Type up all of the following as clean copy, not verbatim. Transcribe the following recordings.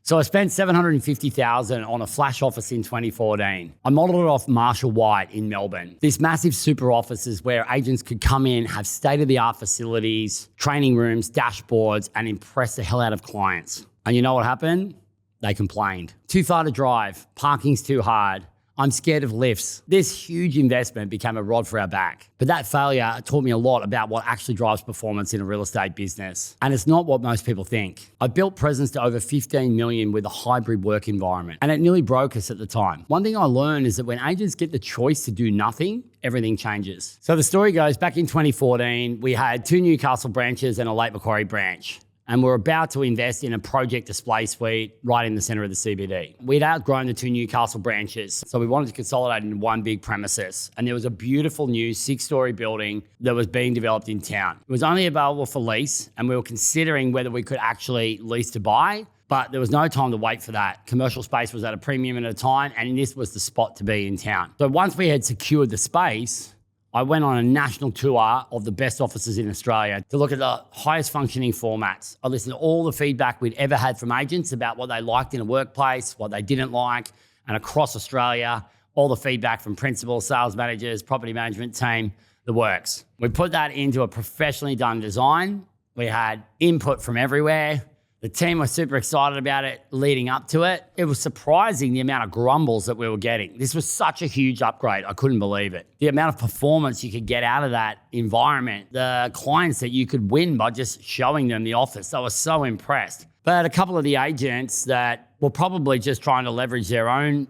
So I spent $750,000 on a flash office in 2014. I modeled it off Marshall White in Melbourne. This massive super office is where agents could come in, have state-of-the-art facilities, training rooms, dashboards, and impress the hell out of clients. And you know what happened? They complained. Too far to drive, parking's too hard, I'm scared of lifts. This huge investment became a rod for our back. But that failure taught me a lot about what actually drives performance in a real estate business. And it's not what most people think. I built presence to over 15 million with a hybrid work environment, and it nearly broke us at the time. One thing I learned is that when agents get the choice to do nothing, everything changes. So the story goes, back in 2014, we had 2 Newcastle branches and a Lake Macquarie branch. And we're about to invest in a project display suite right in the center of the CBD. We'd outgrown the 2 Newcastle branches, so we wanted to consolidate into one big premises. And there was a beautiful new 6-story building that was being developed in town. It was only available for lease, and we were considering whether we could actually lease to buy, but there was no time to wait for that. Commercial space was at a premium at a time, and this was the spot to be in town. So once we had secured the space, I went on a national tour of the best offices in Australia to look at the highest functioning formats. I listened to all the feedback we'd ever had from agents about what they liked in a workplace, what they didn't like, and across Australia, all the feedback from principals, sales managers, property management team, the works. We put that into a professionally done design. We had input from everywhere. The team was super excited about it leading up to it. It was surprising the amount of grumbles that we were getting. This was such a huge upgrade. I couldn't believe it. The amount of performance you could get out of that environment, the clients that you could win by just showing them the office. I was so impressed. But a couple of the agents that were probably just trying to leverage their own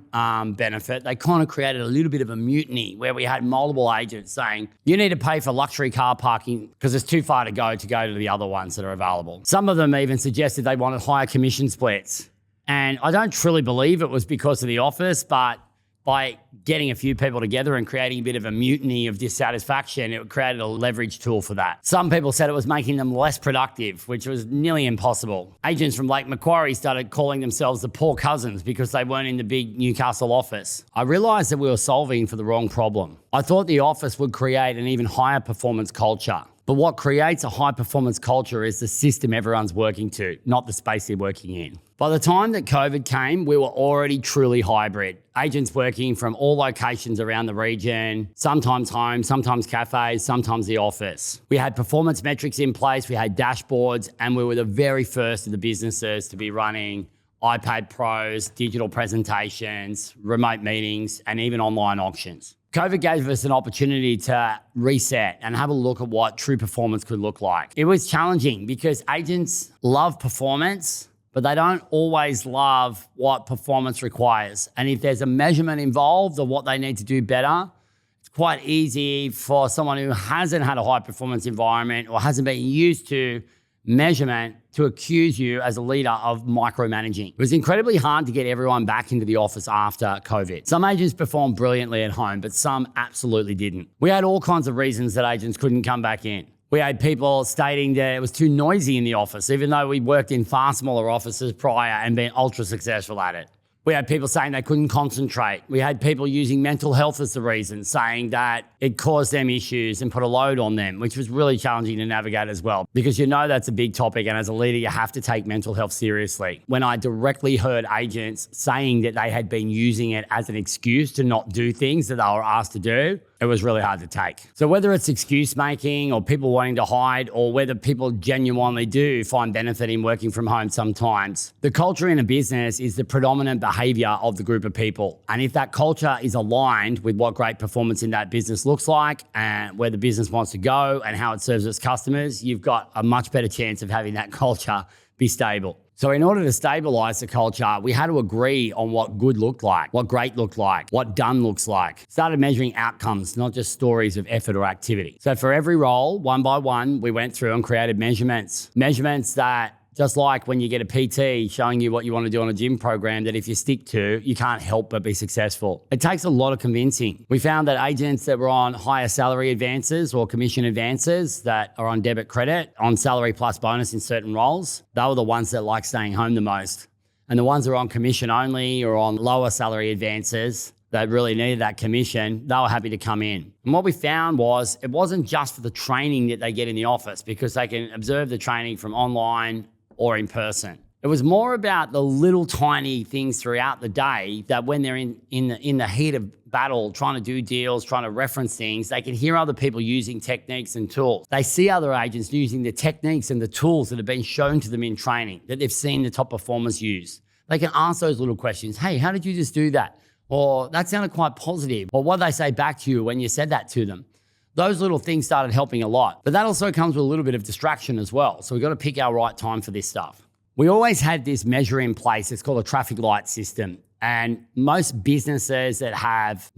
benefit, they kind of created a little bit of a mutiny where we had multiple agents saying, you need to pay for luxury car parking because it's too far to go to the other ones that are available. Some of them even suggested they wanted higher commission splits. And I don't truly believe it was because of the office, but by getting a few people together and creating a bit of a mutiny of dissatisfaction, it created a leverage tool for that. Some people said it was making them less productive, which was nearly impossible. Agents from Lake Macquarie started calling themselves the poor cousins because they weren't in the big Newcastle office. I realized that we were solving for the wrong problem. I thought the office would create an even higher performance culture. But what creates a high performance culture is the system everyone's working to, not the space they're working in. By the time that COVID came, we were already truly hybrid. Agents working from all locations around the region, sometimes home, sometimes cafes, sometimes the office. We had performance metrics in place, we had dashboards, and we were the very first of the businesses to be running iPad Pros, digital presentations, remote meetings, and even online auctions. COVID gave us an opportunity to reset and have a look at what true performance could look like. It was challenging because agents love performance, but they don't always love what performance requires. And if there's a measurement involved of what they need to do better, it's quite easy for someone who hasn't had a high performance environment or hasn't been used to measurement to accuse you as a leader of micromanaging. It was incredibly hard to get everyone back into the office after COVID. Some agents performed brilliantly at home, but some absolutely didn't. We had all kinds of reasons that agents couldn't come back in. We had people stating that it was too noisy in the office, even though we worked in far smaller offices prior and been ultra successful at it. We had people saying they couldn't concentrate. We had people using mental health as the reason, saying that it caused them issues and put a load on them, which was really challenging to navigate as well, because you know that's a big topic, and as a leader, you have to take mental health seriously. When I directly heard agents saying that they had been using it as an excuse to not do things that they were asked to do, it was really hard to take. So whether it's excuse making or people wanting to hide, or whether people genuinely do find benefit in working from home sometimes, the culture in a business is the predominant behavior of the group of people. And if that culture is aligned with what great performance in that business looks like and where the business wants to go and how it serves its customers, you've got a much better chance of having that culture be stable. So in order to stabilize the culture, we had to agree on what good looked like, what great looked like, what done looks like. Started measuring outcomes, not just stories of effort or activity. So for every role, one by one, we went through and created measurements. Measurements that, just like when you get a PT showing you what you want to do on a gym program, that if you stick to, you can't help but be successful. It takes a lot of convincing. We found that agents that were on higher salary advances or commission advances that are on debit credit, on salary plus bonus in certain roles, they were the ones that like staying home the most. And the ones that are on commission only or on lower salary advances that really needed that commission, they were happy to come in. And what we found was it wasn't just for the training that they get in the office, because they can observe the training from online or in person. It was more about the little tiny things throughout the day that when they're in the heat of battle, trying to do deals, trying to reference things, they can hear other people using techniques and tools. They see other agents using the techniques and the tools that have been shown to them in training that they've seen the top performers use. They can ask those little questions. Hey, how did you just do that? Or that sounded quite positive. Or what did they say back to you when you said that to them? Those little things started helping a lot. But that also comes with a little bit of distraction as well. So we've got to pick our right time for this stuff. We always had this measure in place. It's called a traffic light system. And most businesses that have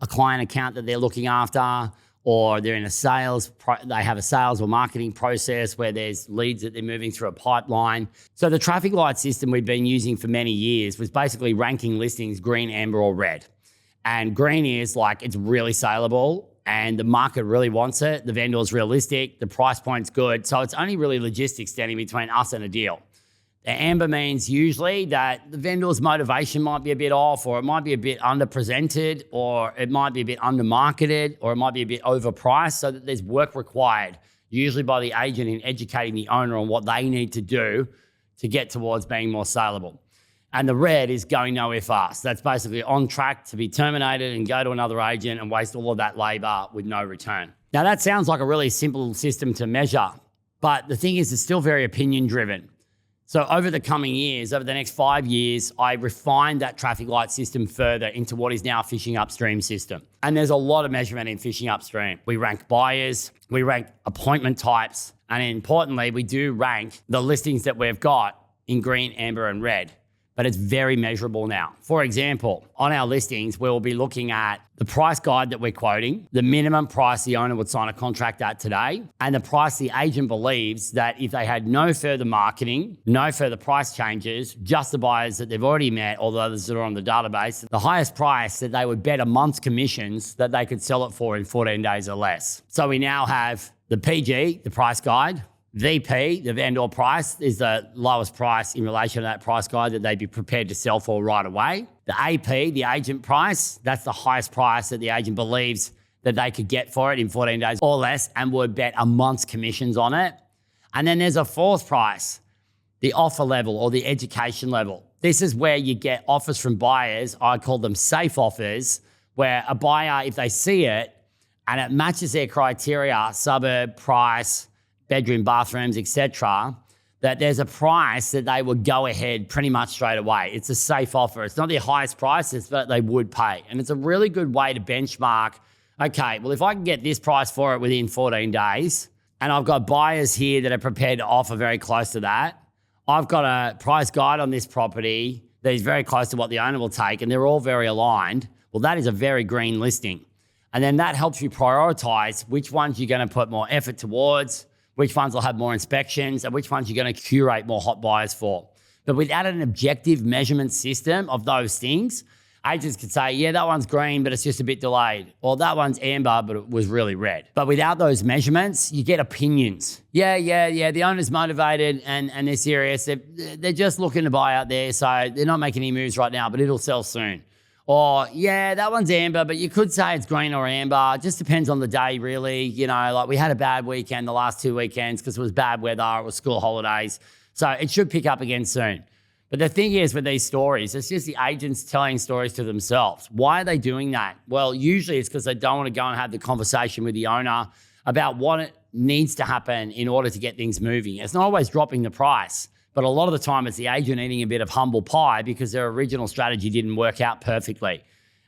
a client account that they're looking after, or they're in they have a sales or marketing process where there's leads that they're moving through a pipeline. So the traffic light system we've been using for many years was basically ranking listings green, amber, or red. And green is like it's really saleable and the market really wants it. The vendor's realistic, the price point's good. So it's only really logistics standing between us and a deal. The amber means usually that the vendor's motivation might be a bit off, or it might be a bit underpresented, or it might be a bit undermarketed, or it might be a bit overpriced, so that there's work required, usually by the agent, in educating the owner on what they need to do to get towards being more saleable. And the red is going nowhere fast. That's basically on track to be terminated and go to another agent and waste all of that labor with no return. Now that sounds like a really simple system to measure, but the thing is it's still very opinion driven. So over the coming years, over the next 5 years, I refined that traffic light system further into what is now a fishing upstream system. And there's a lot of measurement in fishing upstream. We rank buyers, we rank appointment types, and importantly, we do rank the listings that we've got in green, amber, and red. But it's very measurable now. For example, on our listings, we'll be looking at the price guide that we're quoting, the minimum price the owner would sign a contract at today, and the price the agent believes that if they had no further marketing, no further price changes, just the buyers that they've already met or the others that are on the database, the highest price that they would bet a month's commissions that they could sell it for in 14 days or less. So we now have the PG, the price guide, VP, the vendor price, is the lowest price in relation to that price guide that they'd be prepared to sell for right away. The AP, the agent price, that's the highest price that the agent believes that they could get for it in 14 days or less and would bet a month's commissions on it. And then there's a fourth price, the offer level or the education level. This is where you get offers from buyers. I call them safe offers, where a buyer, if they see it and it matches their criteria, suburb, price, bedroom, bathrooms, etc., that there's a price that they would go ahead pretty much straight away. It's a safe offer. It's not their highest price, it's what they would pay. And it's a really good way to benchmark, okay, well, if I can get this price for it within 14 days, and I've got buyers here that are prepared to offer very close to that, I've got a price guide on this property that is very close to what the owner will take, and they're all very aligned, well, that is a very green listing. And then that helps you prioritize which ones you're going to put more effort towards, which ones will have more inspections, and which ones you're going to curate more hot buyers for. But without an objective measurement system of those things, agents could say, yeah, that one's green, but it's just a bit delayed. Or that one's amber, but it was really red. But without those measurements, you get opinions. Yeah, the owner's motivated and they're serious. They're just looking to buy out there, so they're not making any moves right now, but it'll sell soon. Or, yeah, that one's amber, but you could say it's green or amber. It just depends on the day, really. You know, like we had a bad weekend the last 2 weekends because it was bad weather, it was school holidays. So it should pick up again soon. But the thing is with these stories, it's just the agents telling stories to themselves. Why are they doing that? Well, usually it's because they don't want to go and have the conversation with the owner about what needs to happen in order to get things moving. It's not always dropping the price. But a lot of the time it's the agent eating a bit of humble pie because their original strategy didn't work out perfectly.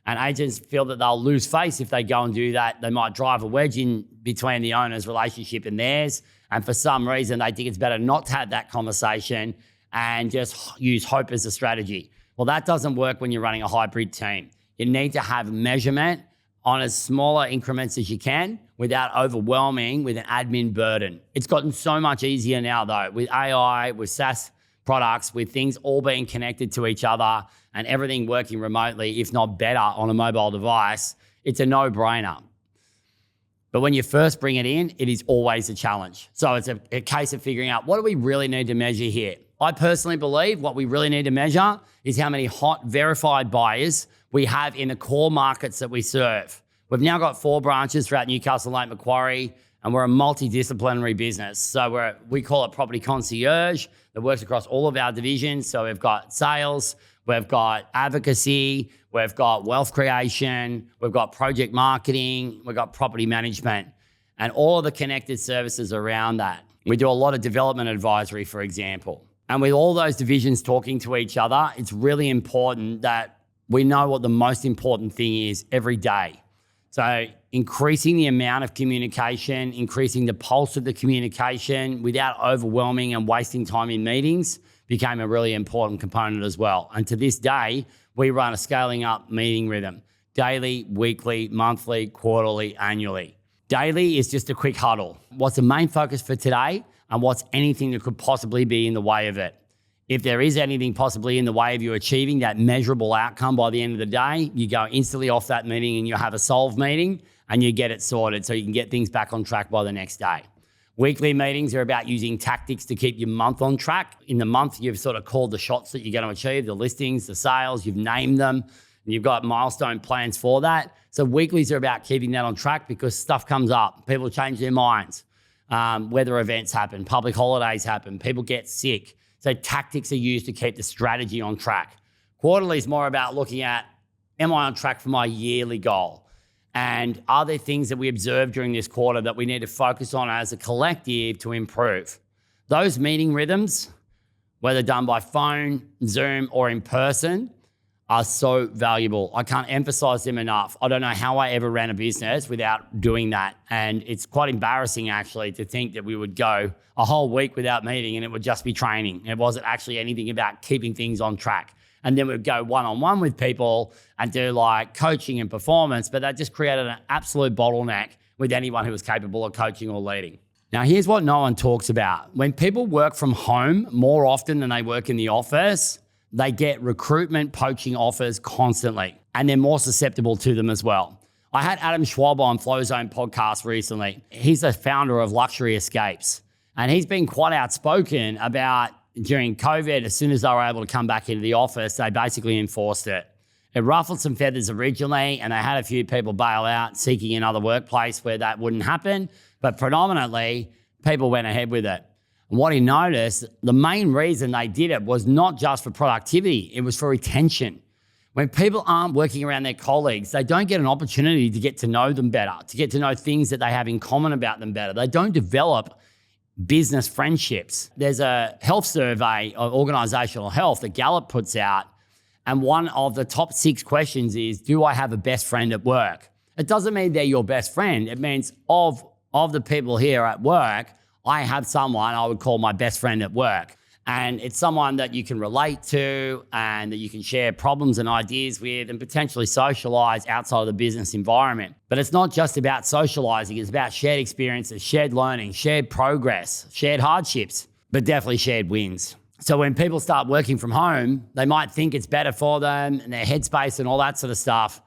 And agents feel that they'll lose face if they go and do that. They might drive a wedge in between the owner's relationship and theirs. And for some reason, they think it's better not to have that conversation and just use hope as a strategy. Well, that doesn't work when you're running a hybrid team. You need to have measurement on as smaller increments as you can without overwhelming with an admin burden. It's gotten so much easier now though, with AI, with SaaS products, with things all being connected to each other and everything working remotely, if not better on a mobile device, it's a no-brainer. But when you first bring it in, it is always a challenge. So it's a case of figuring out what do we really need to measure here? I personally believe what we really need to measure is how many hot verified buyers we have in the core markets that we serve. We've now got 4 branches throughout Newcastle, Lake Macquarie, and we're a multidisciplinary business. So we call it property concierge. that works across all of our divisions. So we've got sales, we've got advocacy, we've got wealth creation, we've got project marketing, we've got property management, and all of the connected services around that. We do a lot of development advisory, for example. And with all those divisions talking to each other, it's really important that we know what the most important thing is every day. So increasing the amount of communication, increasing the pulse of the communication without overwhelming and wasting time in meetings became a really important component as well. And to this day, we run a scaling up meeting rhythm: daily, weekly, monthly, quarterly, annually. Daily is just a quick huddle. What's the main focus for today, and what's anything that could possibly be in the way of it? If there is anything possibly in the way of you achieving that measurable outcome by the end of the day, you go instantly off that meeting and you have a solve meeting and you get it sorted so you can get things back on track by the next day. Weekly meetings are about using tactics to keep your month on track. In the month, you've sort of called the shots that you're going to achieve, the listings, the sales, you've named them, and you've got milestone plans for that. So weeklies are about keeping that on track because stuff comes up. People change their minds. Weather events happen, public holidays happen, people get sick. So tactics are used to keep the strategy on track. Quarterly is more about looking at, am I on track for my yearly goal? And are there things that we observe during this quarter that we need to focus on as a collective to improve? Those meeting rhythms, whether done by phone, Zoom, or in person, are so valuable. I can't emphasize them enough. I don't know how I ever ran a business without doing that. And it's quite embarrassing actually to think that we would go a whole week without meeting and it would just be training. It wasn't actually anything about keeping things on track. And then we'd go one-on-one with people and do like coaching and performance, but that just created an absolute bottleneck with anyone who was capable of coaching or leading. Now, here's what no one talks about. When people work from home more often than they work in the office, they get recruitment poaching offers constantly, and they're more susceptible to them as well. I had Adam Schwab on Flow Zone podcast recently. He's the founder of Luxury Escapes, and he's been quite outspoken about during COVID, as soon as they were able to come back into the office, they basically enforced it. It ruffled some feathers originally, and they had a few people bail out seeking another workplace where that wouldn't happen, but predominantly people went ahead with it. And what he noticed, the main reason they did it was not just for productivity, it was for retention. When people aren't working around their colleagues, they don't get an opportunity to get to know them better, to get to know things that they have in common about them better. They don't develop business friendships. There's a health survey of organizational health that Gallup puts out, and one of the top 6 questions is, do I have a best friend at work? It doesn't mean they're your best friend. It means of the people here at work, I have someone I would call my best friend at work. And it's someone that you can relate to and that you can share problems and ideas with and potentially socialize outside of the business environment. But it's not just about socializing. It's about shared experiences, shared learning, shared progress, shared hardships, but definitely shared wins. So when people start working from home, they might think it's better for them and their headspace and all that sort of stuff.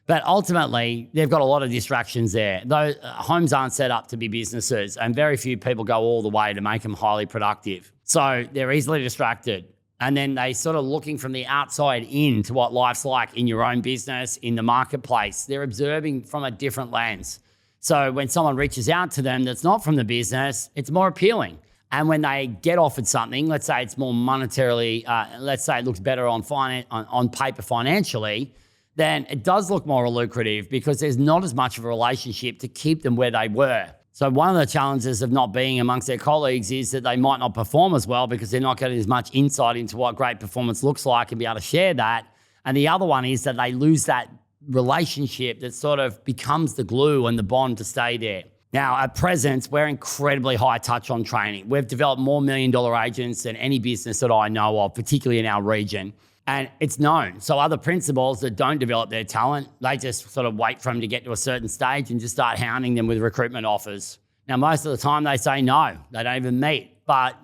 But ultimately, they've got a lot of distractions there. Though homes aren't set up to be businesses, and very few people go all the way to make them highly productive. So they're easily distracted. And then they sort of looking from the outside in to what life's like in your own business, in the marketplace. They're observing from a different lens. So when someone reaches out to them that's not from the business, it's more appealing. And when they get offered something, let's say it's more monetarily, let's say it looks better on paper financially, then it does look more lucrative because there's not as much of a relationship to keep them where they were. So one of the challenges of not being amongst their colleagues is that they might not perform as well because they're not getting as much insight into what great performance looks like and be able to share that. And the other one is that they lose that relationship that sort of becomes the glue and the bond to stay there. Now, at present, we're incredibly high touch on training. We've developed more $1 million agents than any business that I know of, particularly in our region. And it's known. So other principals that don't develop their talent, they just sort of wait for them to get to a certain stage and just start hounding them with recruitment offers. Now, most of the time they say no, they don't even meet. But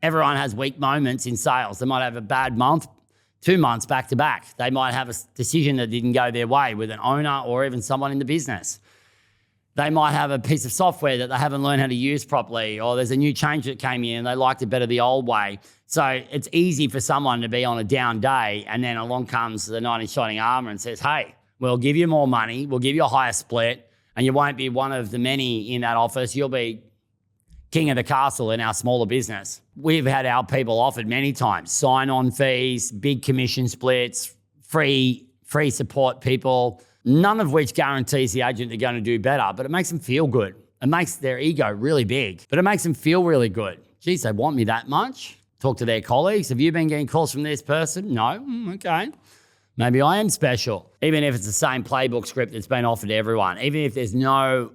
everyone has weak moments in sales. They might have a bad month, 2 months back to back. They might have a decision that didn't go their way with an owner or even someone in the business. They might have a piece of software that they haven't learned how to use properly, or there's a new change that came in and they liked it better the old way. So it's easy for someone to be on a down day and then along comes the knight in shining armor and says, hey, we'll give you more money, we'll give you a higher split, and you won't be one of the many in that office. You'll be king of the castle in our smaller business. We've had our people offered many times, sign-on fees, big commission splits, free support people, none of which guarantees the agent they're going to do better, but it makes them feel good. It makes their ego really big, but it makes them feel really good. Geez, they want me that much? Talk to their colleagues. Have you been getting calls from this person? No? Okay. Maybe I am special. Even if it's the same playbook script that's been offered to everyone, even if there's no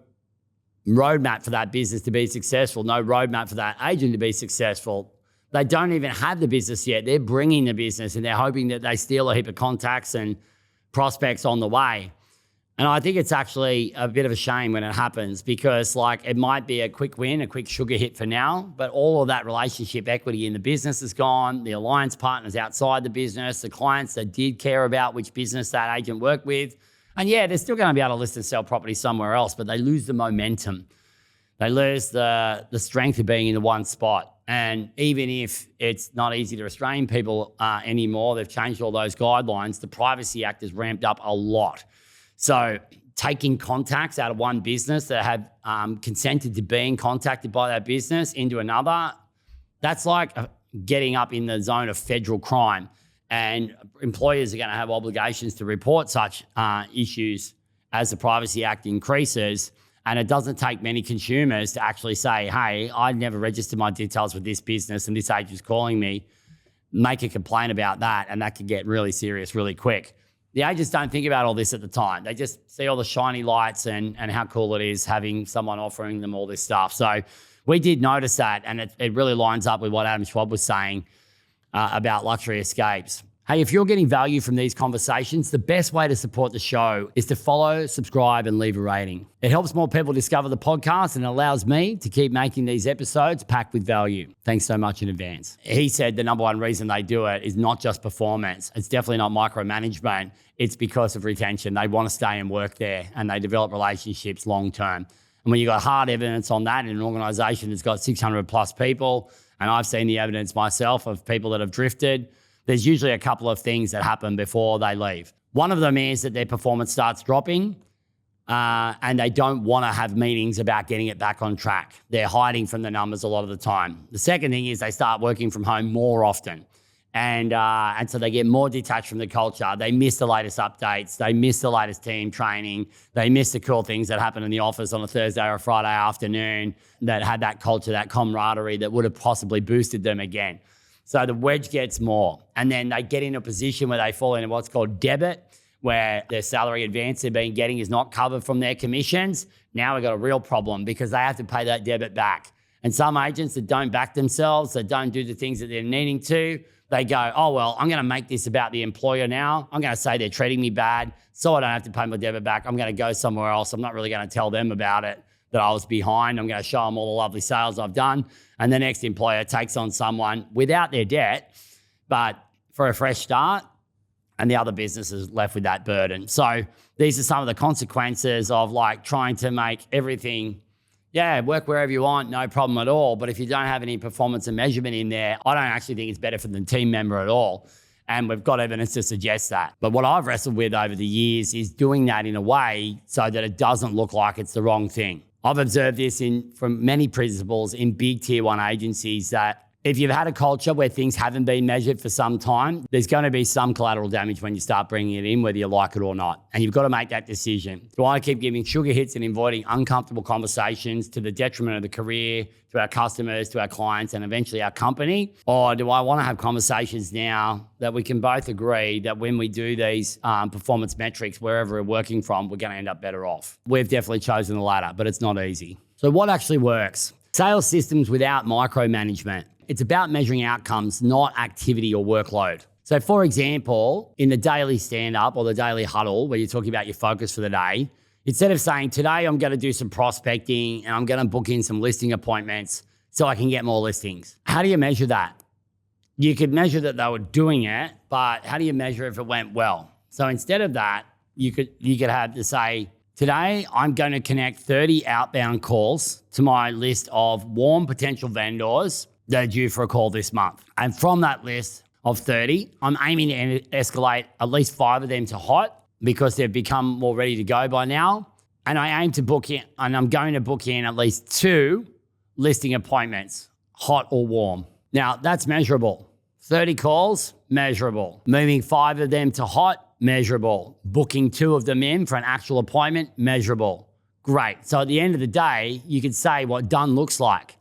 roadmap for that business to be successful, no roadmap for that agent to be successful, they don't even have the business yet. They're bringing the business and they're hoping that they steal a heap of contacts and prospects on the way. And I think it's actually a bit of a shame when it happens because it might be a quick win, a quick sugar hit for now, but all of that relationship equity in the business is gone. The alliance partners outside the business, the clients that did care about which business that agent worked with. And yeah, they're still going to be able to list and sell property somewhere else, but they lose the momentum. They lose the strength of being in the one spot. And even if it's not easy to restrain people anymore, they've changed all those guidelines, the Privacy Act has ramped up a lot. So taking contacts out of one business that have consented to being contacted by that business into another, that's like getting up in the zone of federal crime. And employers are going to have obligations to report such issues as the Privacy Act increases. And it doesn't take many consumers to actually say, hey, I never registered my details with this business and this agent's calling me. Make a complaint about that, and that could get really serious really quick. The agents don't think about all this at the time. They just see all the shiny lights and how cool it is having someone offering them all this stuff. So we did notice that, and it really lines up with what Adam Schwab was saying about luxury escapes. Hey, if you're getting value from these conversations, the best way to support the show is to follow, subscribe, and leave a rating. It helps more people discover the podcast and allows me to keep making these episodes packed with value. Thanks so much in advance. He said the number one reason they do it is not just performance. It's definitely not micromanagement. It's because of retention. They want to stay and work there, and they develop relationships long term. And when you've got hard evidence on that in an organization that's got 600 plus people, and I've seen the evidence myself of people that have drifted, there's usually a couple of things that happen before they leave. One of them is that their performance starts dropping and they don't want to have meetings about getting it back on track. They're hiding from the numbers a lot of the time. The second thing is they start working from home more often. And so they get more detached from the culture. They miss the latest updates. They miss the latest team training. They miss the cool things that happen in the office on a Thursday or a Friday afternoon that had that culture, that camaraderie that would have possibly boosted them again. So the wedge gets more. And then they get in a position where they fall into what's called debit, where their salary advance they've been getting is not covered from their commissions. Now we've got a real problem because they have to pay that debit back. And some agents that don't back themselves, that don't do the things that they're needing to, they go, oh, well, I'm going to make this about the employer now. I'm going to say they're treating me bad, so I don't have to pay my debit back. I'm going to go somewhere else. I'm not really going to tell them about it, that I was behind. I'm going to show them all the lovely sales I've done. And the next employer takes on someone without their debt, but for a fresh start, and the other business is left with that burden. So these are some of the consequences of trying to make everything, work wherever you want, no problem at all. But if you don't have any performance and measurement in there, I don't actually think it's better for the team member at all. And we've got evidence to suggest that. But what I've wrestled with over the years is doing that in a way so that it doesn't look like it's the wrong thing. I've observed this from many principals in big tier one agencies that if you've had a culture where things haven't been measured for some time, there's going to be some collateral damage when you start bringing it in, whether you like it or not. And you've got to make that decision. Do I keep giving sugar hits and avoiding uncomfortable conversations to the detriment of the career, to our customers, to our clients, and eventually our company? Or do I want to have conversations now that we can both agree that when we do these performance metrics, wherever we're working from, we're going to end up better off? We've definitely chosen the latter, but it's not easy. So what actually works? Sales systems without micromanagement. It's about measuring outcomes, not activity or workload. So for example, in the daily stand-up or the daily huddle, where you're talking about your focus for the day, instead of saying, today I'm going to do some prospecting and I'm going to book in some listing appointments so I can get more listings. How do you measure that? You could measure that they were doing it, but how do you measure if it went well? So instead of that, you could have to say, today, I'm going to connect 30 outbound calls to my list of warm potential vendors that are due for a call this month. And from that list of 30, I'm aiming to escalate at least 5 of them to hot because they've become more ready to go by now. And I aim to book in, and I'm going to book in at least 2 listing appointments, hot or warm. Now, that's measurable. 30 calls, measurable. Moving 5 of them to hot, measurable. Booking 2 of them in for an actual appointment, measurable. Great. So at the end of the day, you could say what done looks like.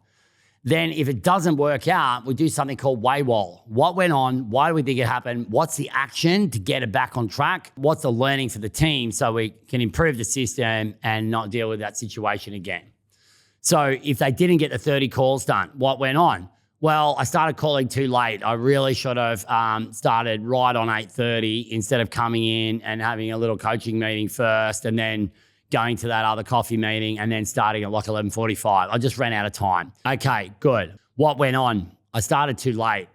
Then if it doesn't work out, we do something called waywall. What went on? Why do we think it happened? What's the action to get it back on track? What's the learning for the team so we can improve the system and not deal with that situation again? So if they didn't get the 30 calls done, what went on? Well, I started calling too late. I really should have started right on 8:30 instead of coming in and having a little coaching meeting first and then going to that other coffee meeting and then starting at like 11:45. I just ran out of time. Okay, good. What went on? I started too late.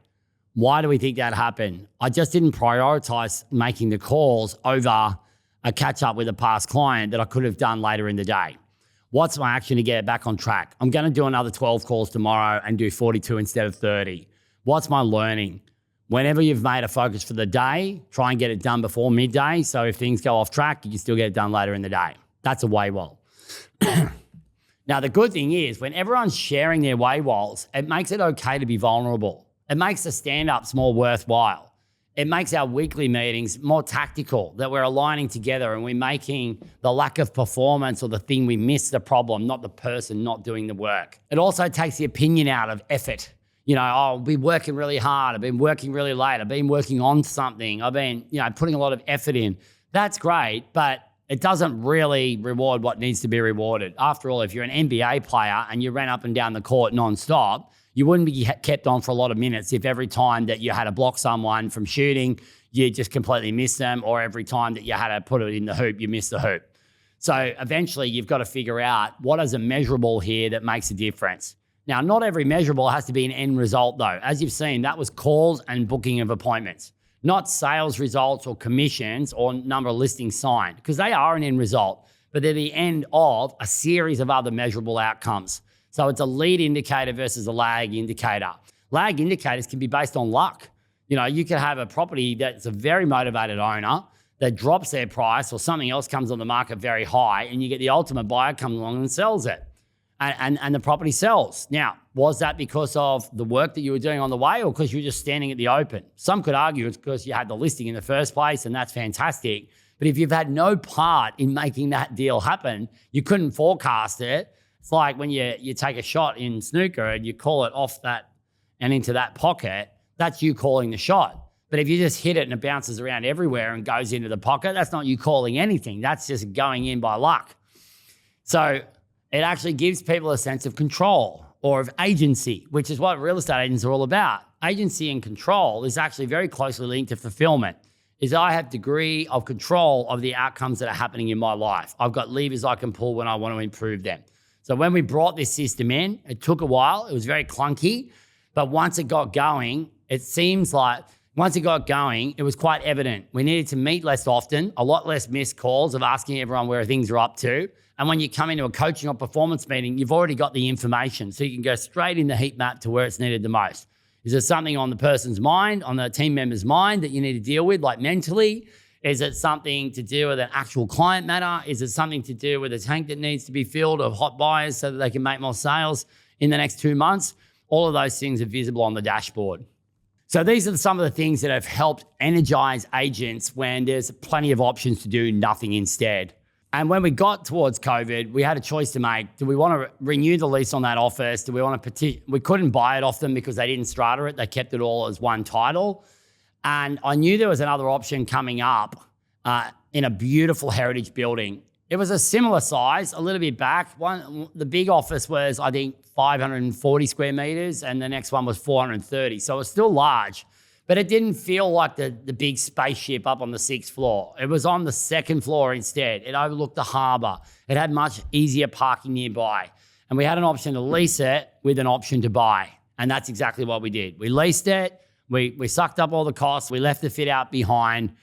Why do we think that happened? I just didn't prioritize making the calls over a catch up with a past client that I could have done later in the day. What's my action to get it back on track? I'm going to do another 12 calls tomorrow and do 42 instead of 30. What's my learning? Whenever you've made a focus for the day, try and get it done before midday. So if things go off track, you can still get it done later in the day. That's a waywall. Now, the good thing is when everyone's sharing their waywalls, it makes it okay to be vulnerable. It makes the stand-ups more worthwhile. It makes our weekly meetings more tactical, that we're aligning together and we're making the lack of performance or the thing we miss the problem, not the person not doing the work. It also takes the opinion out of effort. You know, oh, I've been working really hard. I've been working really late. I've been working on something. I've been, putting a lot of effort in. That's great, but it doesn't really reward what needs to be rewarded. After all, if you're an NBA player and you ran up and down the court nonstop, you wouldn't be kept on for a lot of minutes if every time that you had to block someone from shooting, you just completely missed them, or every time that you had to put it in the hoop, you missed the hoop. So eventually you've got to figure out what is a measurable here that makes a difference. Now, not every measurable has to be an end result though. As you've seen, that was calls and booking of appointments, not sales results or commissions or number of listings signed, because they are an end result, but they're the end of a series of other measurable outcomes. So it's a lead indicator versus a lag indicator. Lag indicators can be based on luck. You could have a property that's a very motivated owner that drops their price or something else comes on the market very high and you get the ultimate buyer comes along and sells it and the property sells. Now, was that because of the work that you were doing on the way or because you were just standing at the open? Some could argue it's because you had the listing in the first place and that's fantastic. But if you've had no part in making that deal happen, you couldn't forecast it. It's like when you take a shot in snooker and you call it off that and into that pocket, that's you calling the shot. But if you just hit it and it bounces around everywhere and goes into the pocket, that's not you calling anything. That's just going in by luck. So it actually gives people a sense of control or of agency, which is what real estate agents are all about. Agency and control is actually very closely linked to fulfillment. Is I have degree of control of the outcomes that are happening in my life. I've got levers I can pull when I want to improve them. So when we brought this system in, it took a while. It was very clunky. But once it got going, it was quite evident. We needed to meet less often, a lot less missed calls of asking everyone where things are up to. And when you come into a coaching or performance meeting, you've already got the information. So you can go straight in the heat map to where it's needed the most. Is there something on the person's mind, on the team member's mind that you need to deal with, like mentally? Is it something to do with an actual client matter? Is it something to do with a tank that needs to be filled of hot buyers so that they can make more sales in the next 2 months? All of those things are visible on the dashboard. So these are some of the things that have helped energize agents when there's plenty of options to do nothing instead. And when we got towards COVID, we had a choice to make. Do we want to renew the lease on that office? Do we want to petition? We couldn't buy it off them because they didn't strata it. They kept it all as one title. And I knew there was another option coming up in a beautiful heritage building. It was a similar size, a little bit back. The big office was, I think, 540 square meters, and the next one was 430. So it was still large, but it didn't feel like the big spaceship up on the 6th floor. It was on the 2nd floor instead. It overlooked the harbour. It had much easier parking nearby. And we had an option to lease it with an option to buy. And that's exactly what we did. We leased it. We sucked up all the costs. We left the fit out behind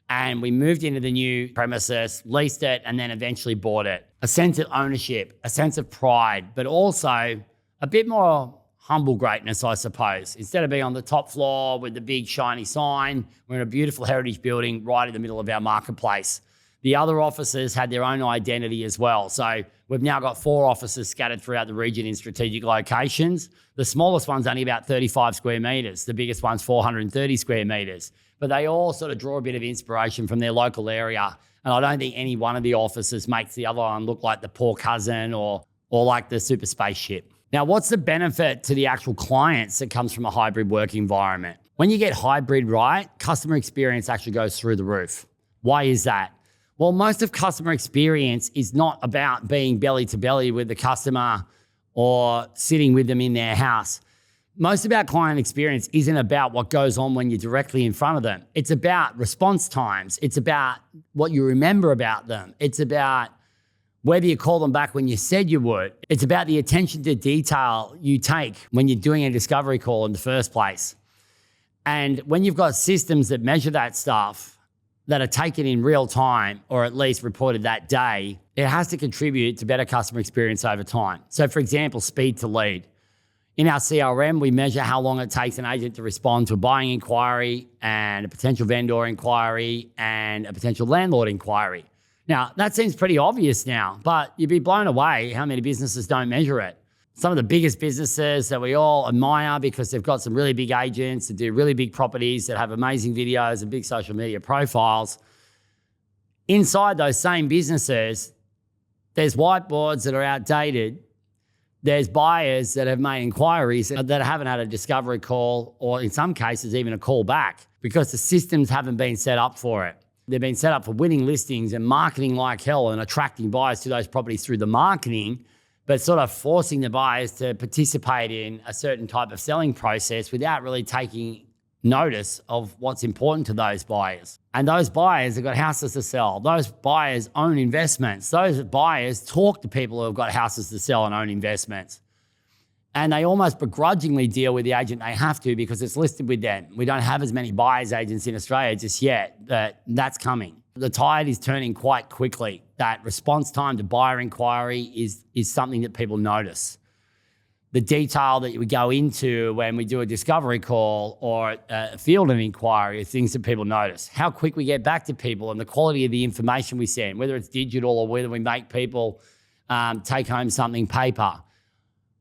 and we moved into the new premises, leased it, and then eventually bought it. A sense of ownership, a sense of pride, but also a bit more humble greatness, I suppose. Instead of being on the top floor with the big shiny sign, we're in a beautiful heritage building right in the middle of our marketplace. The other offices had their own identity as well. So we've now got 4 offices scattered throughout the region in strategic locations. The smallest one's only about 35 square meters. The biggest one's 430 square meters. But they all sort of draw a bit of inspiration from their local area. And I don't think any one of the offices makes the other one look like the poor cousin or like the super spaceship. Now, what's the benefit to the actual clients that comes from a hybrid work environment? When you get hybrid right, customer experience actually goes through the roof. Why is that? Well, most of customer experience is not about being belly to belly with the customer or sitting with them in their house. Most about client experience isn't about what goes on when you're directly in front of them. It's about response times. It's about what you remember about them. It's about whether you call them back when you said you would. It's about the attention to detail you take when you're doing a discovery call in the first place. And when you've got systems that measure that stuff, that are taken in real time, or at least reported that day, it has to contribute to better customer experience over time. So for example, speed to lead. In our CRM, we measure how long it takes an agent to respond to a buying inquiry and a potential vendor inquiry and a potential landlord inquiry. Now, that seems pretty obvious now, but you'd be blown away how many businesses don't measure it. Some of the biggest businesses that we all admire because they've got some really big agents that do really big properties that have amazing videos and big social media profiles. Inside those same businesses, there's whiteboards that are outdated. There's buyers that have made inquiries that haven't had a discovery call, or in some cases even a call back, because the systems haven't been set up for it. They've been set up for winning listings and marketing like hell and attracting buyers to those properties through the marketing, but sort of forcing the buyers to participate in a certain type of selling process without really taking notice of what's important to those buyers. And those buyers have got houses to sell. Those buyers own investments. Those buyers talk to people who have got houses to sell and own investments. And they almost begrudgingly deal with the agent they have to because it's listed with them. We don't have as many buyers agents in Australia just yet, but that's coming. The tide is turning quite quickly. That response time to buyer inquiry is something that people notice. The detail that we go into when we do a discovery call or a field of inquiry are things that people notice. How quick we get back to people and the quality of the information we send, whether it's digital or whether we make people take home something paper,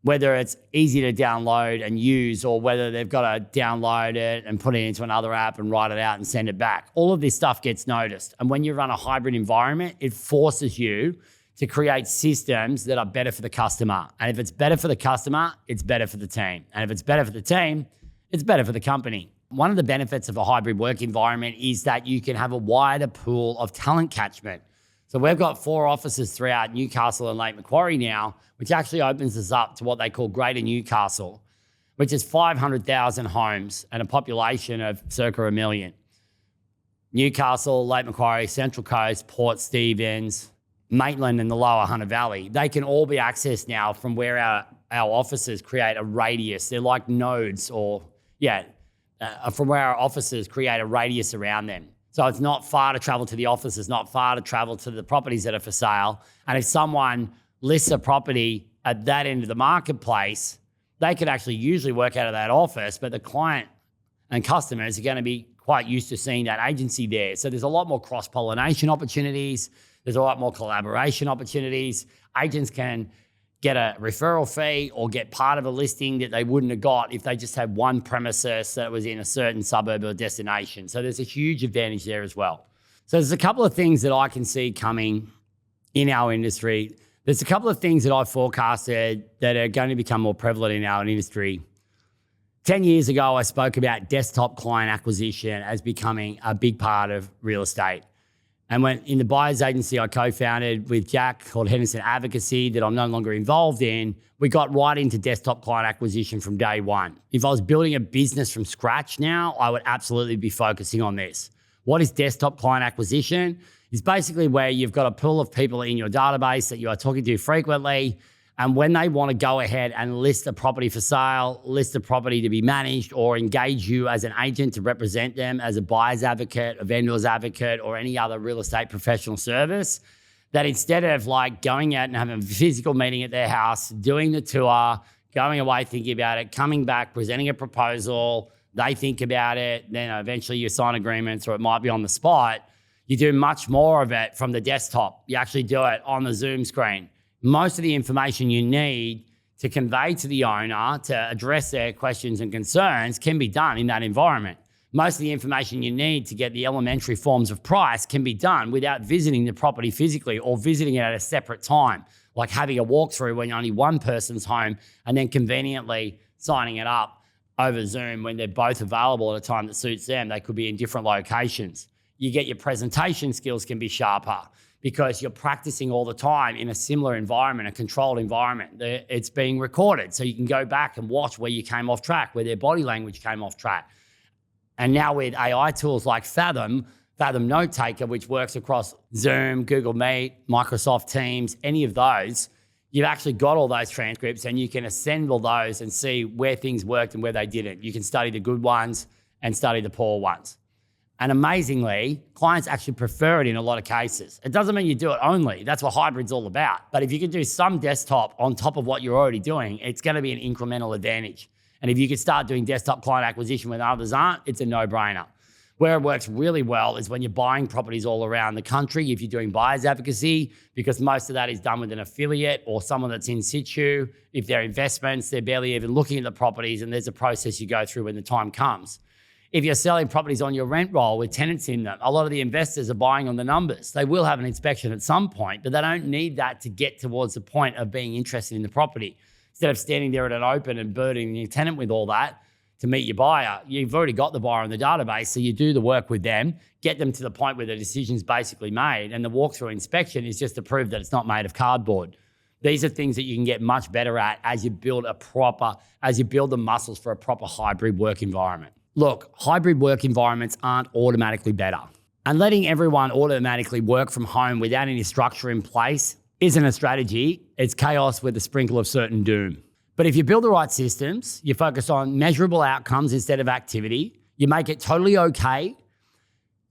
whether it's easy to download and use or whether they've got to download it and put it into another app and write it out and send it back. All of this stuff gets noticed. And when you run a hybrid environment, it forces you to create systems that are better for the customer. And if it's better for the customer, it's better for the team. And if it's better for the team, it's better for the company. One of the benefits of a hybrid work environment is that you can have a wider pool of talent catchment. So we've got 4 offices throughout Newcastle and Lake Macquarie now, which actually opens us up to what they call Greater Newcastle, which is 500,000 homes and a population of circa 1 million. Newcastle, Lake Macquarie, Central Coast, Port Stephens, Maitland and the Lower Hunter Valley, they can all be accessed now from where our offices create a radius. They're like nodes from where our offices create a radius around them. So it's not far to travel to the office. It's not far to travel to the properties that are for sale. And if someone lists a property at that end of the marketplace, they could actually usually work out of that office, but the client and customers are going to be quite used to seeing that agency there. So there's a lot more cross-pollination opportunities. There's a lot more collaboration opportunities. Agents can get a referral fee or get part of a listing that they wouldn't have got if they just had one premises that was in a certain suburb or destination. So there's a huge advantage there as well. So there's a couple of things that I can see coming in our industry. There's a couple of things that I forecasted that are going to become more prevalent in our industry. 10 years ago, I spoke about desktop client acquisition as becoming a big part of real estate. And when in the buyer's agency I co-founded with Jack called Henderson Advocacy that I'm no longer involved in, we got right into desktop client acquisition from day one. If I was building a business from scratch now, I would absolutely be focusing on this. What is desktop client acquisition? It's basically where you've got a pool of people in your database that you are talking to frequently, and when they want to go ahead and list a property for sale, list a property to be managed, or engage you as an agent to represent them as a buyer's advocate, a vendor's advocate, or any other real estate professional service, that instead of like going out and having a physical meeting at their house, doing the tour, going away thinking about it, coming back, presenting a proposal, they think about it, then eventually you sign agreements or it might be on the spot. You do much more of it from the desktop. You actually do it on the Zoom screen. Most of the information you need to convey to the owner to address their questions and concerns can be done in that environment. Most of the information you need to get the elementary forms of price can be done without visiting the property physically or visiting it at a separate time, like having a walkthrough when only one person's home and then conveniently signing it up over Zoom when they're both available at a time that suits them. They could be in different locations. You get your presentation skills can be sharper because you're practicing all the time in a similar environment, a controlled environment. It's being recorded, so you can go back and watch where you came off track, where their body language came off track. And now with AI tools like Fathom Note Taker, which works across Zoom, Google Meet, Microsoft Teams, any of those, you've actually got all those transcripts and you can assemble those and see where things worked and where they didn't. You can study the good ones and study the poor ones. And amazingly, clients actually prefer it in a lot of cases. It doesn't mean you do it only. That's what hybrid's all about. But if you can do some desktop on top of what you're already doing, it's going to be an incremental advantage. And if you can start doing desktop client acquisition when others aren't, it's a no-brainer. Where it works really well is when you're buying properties all around the country, if you're doing buyer's advocacy, because most of that is done with an affiliate or someone that's in situ. If they're investments, they're barely even looking at the properties, and there's a process you go through when the time comes. If you're selling properties on your rent roll with tenants in them, a lot of the investors are buying on the numbers. They will have an inspection at some point, but they don't need that to get towards the point of being interested in the property. Instead of standing there at an open and burdening your tenant with all that to meet your buyer, you've already got the buyer in the database, so you do the work with them, get them to the point where the decision's basically made, and the walkthrough inspection is just to prove that it's not made of cardboard. These are things that you can get much better at as you build the muscles for a proper hybrid work environment. Look, hybrid work environments aren't automatically better. And letting everyone automatically work from home without any structure in place isn't a strategy. It's chaos with a sprinkle of certain doom. But if you build the right systems, you focus on measurable outcomes instead of activity, you make it totally okay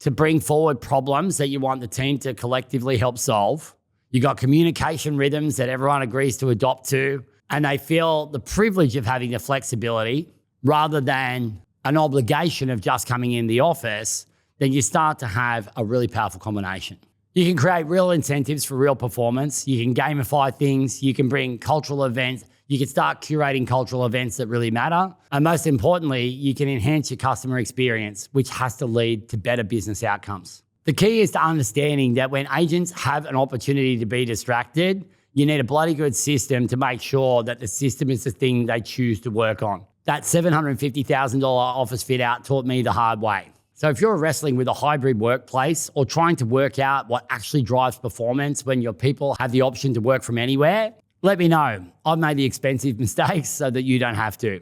to bring forward problems that you want the team to collectively help solve. You got communication rhythms that everyone agrees to adopt to, and they feel the privilege of having the flexibility rather than an obligation of just coming in the office, then you start to have a really powerful combination. You can create real incentives for real performance. You can gamify things. You can bring cultural events. You can start curating cultural events that really matter. And most importantly, you can enhance your customer experience, which has to lead to better business outcomes. The key is to understanding that when agents have an opportunity to be distracted, you need a bloody good system to make sure that the system is the thing they choose to work on. That $750,000 office fit out taught me the hard way. So if you're wrestling with a hybrid workplace or trying to work out what actually drives performance when your people have the option to work from anywhere, let me know. I've made the expensive mistakes so that you don't have to.